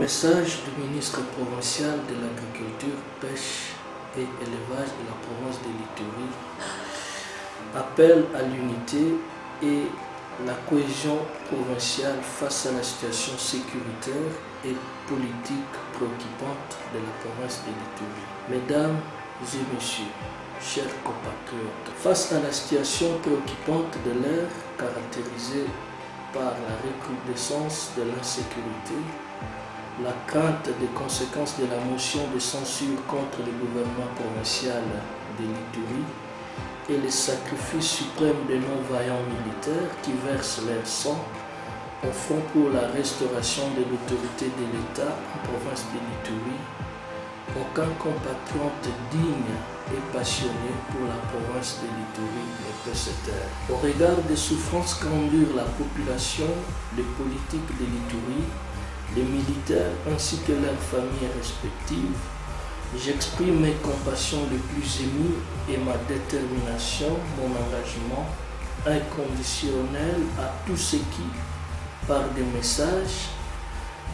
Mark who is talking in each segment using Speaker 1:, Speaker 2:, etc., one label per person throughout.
Speaker 1: Message du ministre provincial de l'Agriculture, Pêche et Élevage de la province de l'Ituri. Appel à l'unité et la cohésion provinciale face à la situation sécuritaire et politique préoccupante de la province de l'Ituri. Mesdames et messieurs, chers compatriotes, face à la situation préoccupante de l'ère caractérisée par la recrudescence de l'insécurité, la crainte des conséquences de la motion de censure contre le gouvernement provincial de l'Ituri et le sacrifice suprême de nos vaillants militaires qui versent leur sang au front pour la restauration de l'autorité de l'État en province de l'Ituri, aucun compatriote digne et passionné pour la province de l'Ituri ne peut se taire. Au regard des souffrances qu'endure la population, les politiques de l'Ituri, les militaires ainsi que leurs familles respectives, j'exprime mes compassions les plus émues et ma détermination, mon engagement inconditionnel à tous ceux qui, par des messages,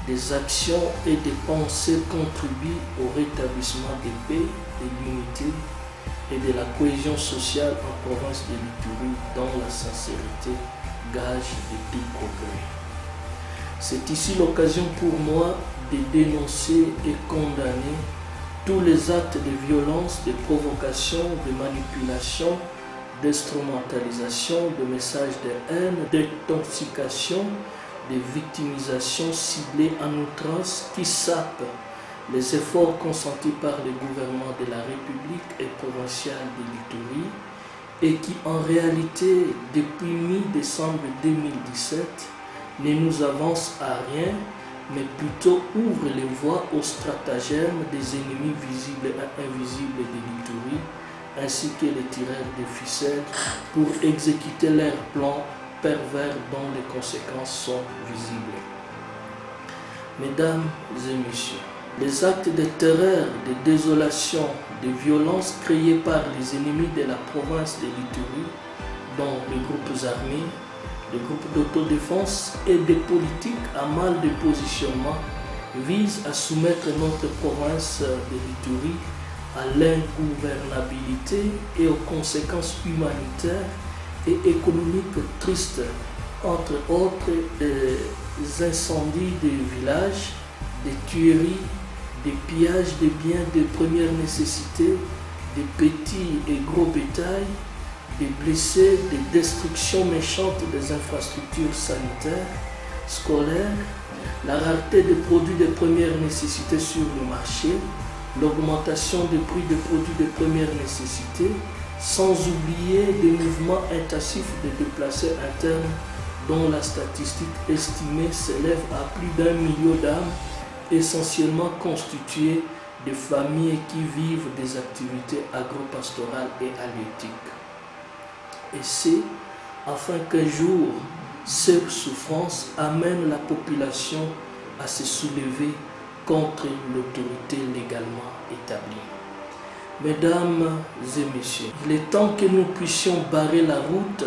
Speaker 1: des actions et des pensées contribuent au rétablissement de paix, de l'unité et de la cohésion sociale en province de l'Ituri dans la sincérité, gage de tout progrès. C'est ici l'occasion pour moi de dénoncer et condamner tous les actes de violence, de provocation, de manipulation, d'instrumentalisation, de messages de haine, d'intoxication, de victimisation ciblée en outrance qui sapent les efforts consentis par le gouvernement de la République et provinciale de l'Ituri et qui en réalité, depuis mi-décembre 2017, ne nous avance à rien, mais plutôt ouvre les voies aux stratagèmes des ennemis visibles et invisibles de l'Ituri, ainsi que les tireurs de ficelles pour exécuter leurs plans pervers dont les conséquences sont visibles. Mesdames et messieurs, les actes de terreur, de désolation, de violence créés par les ennemis de la province de l'Ituri, dont les groupes armés, les groupes d'autodéfense et des politiques à mal de positionnement visent à soumettre notre province de l'Ituri à l'ingouvernabilité et aux conséquences humanitaires et économiques tristes, entre autres des incendies de villages, des tueries, des pillages de biens de première nécessité, des petits et gros bétails, des blessés, des destructions méchantes des infrastructures sanitaires, scolaires, la rareté des produits de première nécessité sur le marché, l'augmentation des prix des produits de première nécessité, sans oublier des mouvements intensifs de déplacés internes dont la statistique estimée s'élève à plus d'1 million d'âmes, essentiellement constituées de familles qui vivent des activités agro-pastorales et halieutiques. Et c'est afin qu'un jour, ces souffrances amènent la population à se soulever contre l'autorité légalement établie. Mesdames et messieurs, il est temps que nous puissions barrer la route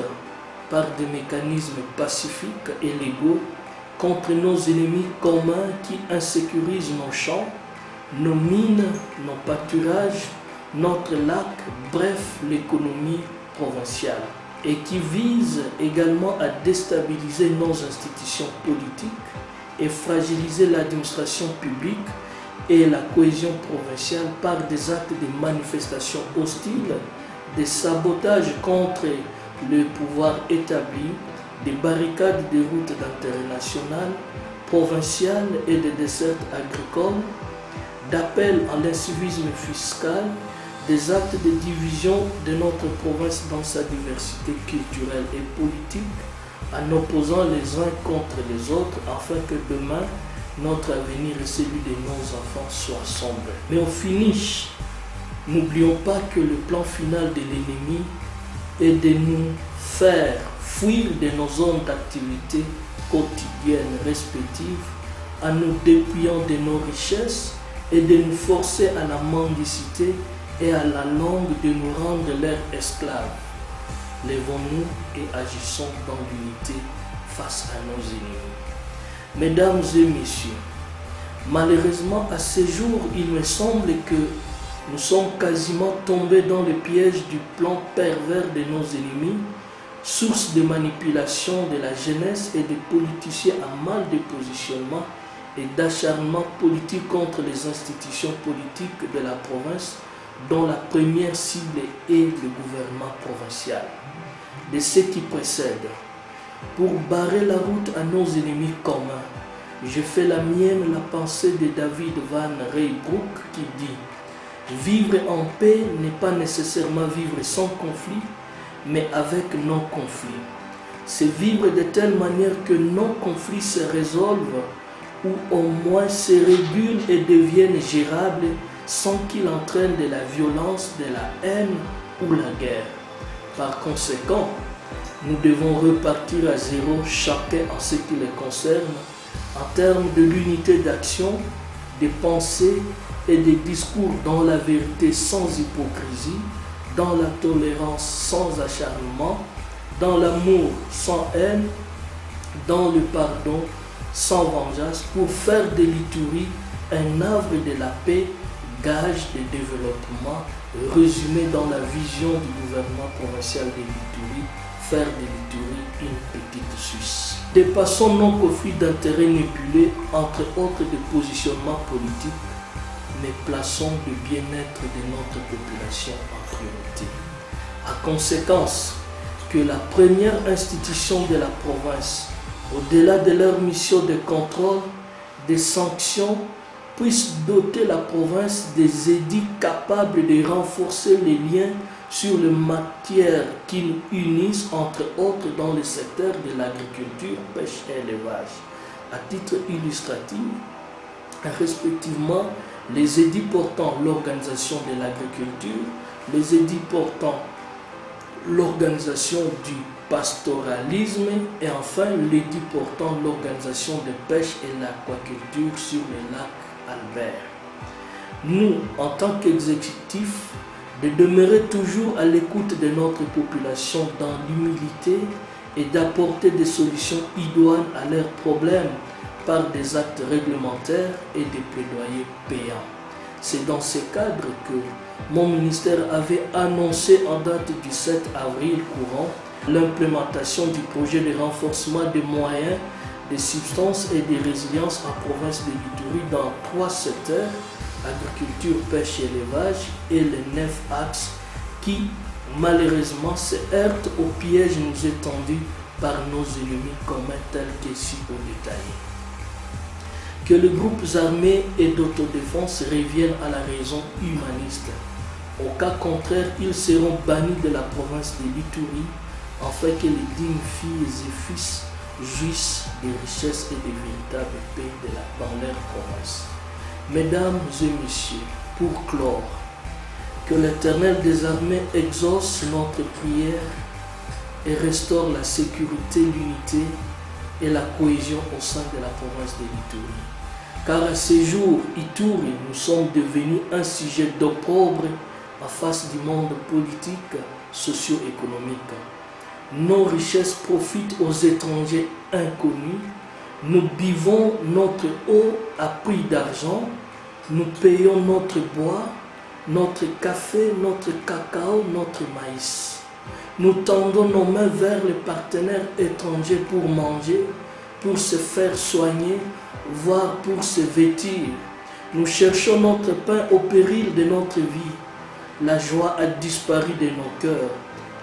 Speaker 1: par des mécanismes pacifiques et légaux contre nos ennemis communs qui insécurisent nos champs, nos mines, nos pâturages, notre lac, bref, l'économie provinciale, et qui visent également à déstabiliser nos institutions politiques et fragiliser l'administration publique et la cohésion provinciale par des actes de manifestation hostiles, des sabotages contre le pouvoir établi, des barricades de routes d'intérêt national, provincial et des dessertes agricoles, d'appel à l'incivisme fiscal, des actes de division de notre province dans sa diversité culturelle et politique, en opposant les uns contre les autres, afin que demain, notre avenir et celui de nos enfants soient sombres. Mais au finish, n'oublions pas que le plan final de l'ennemi est de nous faire fuir de nos zones d'activité quotidiennes respectives, en nous dépouillant de nos richesses et de nous forcer à la mendicité et à la longue de nous rendre leurs esclaves. Lèvons-nous et agissons dans l'unité face à nos ennemis. Mesdames et messieurs, Malheureusement, à ce jour, il me semble que nous sommes quasiment tombés dans le piège du plan pervers de nos ennemis, source de manipulation de la jeunesse et des politiciens à mal de positionnement et d'acharnement politique contre les institutions politiques de la province, dont la première cible est le gouvernement provincial. De ce qui précède, pour barrer la route à nos ennemis communs, je fais la mienne la pensée de David Van Rysbroek qui dit « Vivre en paix n'est pas nécessairement vivre sans conflit, mais avec non-conflit. C'est vivre de telle manière que nos conflits se résolvent ou au moins se régulent et deviennent gérables sans qu'ils entraînent de la violence, de la haine ou la guerre. Par conséquent, nous devons repartir à zéro chacun en ce qui les concerne, en termes de l'unité d'action, des pensées et des discours dans la vérité sans hypocrisie, dans la tolérance sans acharnement, dans l'amour sans haine, dans le pardon sans vengeance, pour faire de l'Ituri un havre de la paix, gage de développement, résumé dans la vision du gouvernement provincial de l'Ituri, faire de l'Ituri une petite Suisse. Dépassons nos conflits d'intérêts nébuleux, entre autres de positionnement politique, mais plaçons le bien-être de notre population en priorité. À conséquence, que la première institution de la province, au-delà de leur mission de contrôle, des sanctions, puisse doter la province des édits capables de renforcer les liens sur les matières qui nous unissent, entre autres dans le secteur de l'agriculture, pêche et élevage. À titre illustratif, respectivement, les édits portant l'organisation de l'agriculture, les édits portant l'organisation du pastoralisme et enfin l'édit portant l'organisation de pêche et l'aquaculture sur le lac Albert. Nous, en tant qu'exécutif, de demeurer toujours à l'écoute de notre population dans l'humilité et d'apporter des solutions idoines à leurs problèmes par des actes réglementaires et des plaidoyers payants. C'est dans ce cadre que mon ministère avait annoncé en date du 7 avril courant l'implémentation du projet de renforcement des moyens de substance et de résilience en province de l'Ituri dans 3 secteurs, agriculture, pêche et élevage, et les 9 axes qui malheureusement se heurtent aux pièges nous étendus par nos ennemis communs tels qu'ici au détail. Que les groupes armés et d'autodéfense reviennent à la raison humaniste. Au cas contraire, ils seront bannis de la province de l'Ituri afin que les dignes filles et fils jouissent des richesses et des véritables paix dans leur province. Mesdames et messieurs, pour clore, que l'Éternel des armées exauce notre prière et restaure la sécurité, l'unité et la cohésion au sein de la province de l'Ituri. Car à ces jours, Ituri, nous sommes devenus un sujet d'opprobre en face du monde politique, socio-économique. Nos richesses profitent aux étrangers inconnus. Nous buvons notre eau à prix d'argent. Nous payons notre bois, notre café, notre cacao, notre maïs. Nous tendons nos mains vers les partenaires étrangers pour manger, pour se faire soigner, voire pour se vêtir. Nous cherchons notre pain au péril de notre vie. La joie a disparu de nos cœurs.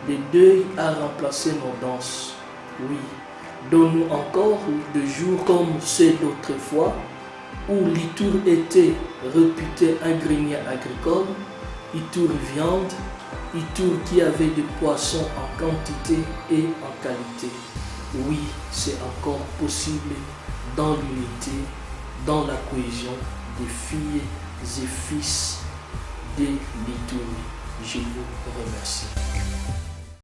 Speaker 1: Le deuil a remplacé nos danses. Oui, donne-nous encore des jours comme ceux d'autrefois, où l'Itour était réputé un grenier agricole, Itour viande, Itour qui avait des poissons en quantité et en qualité. Oui, c'est encore possible dans l'unité, dans la cohésion des filles et fils de l'Ituri. Je vous remercie.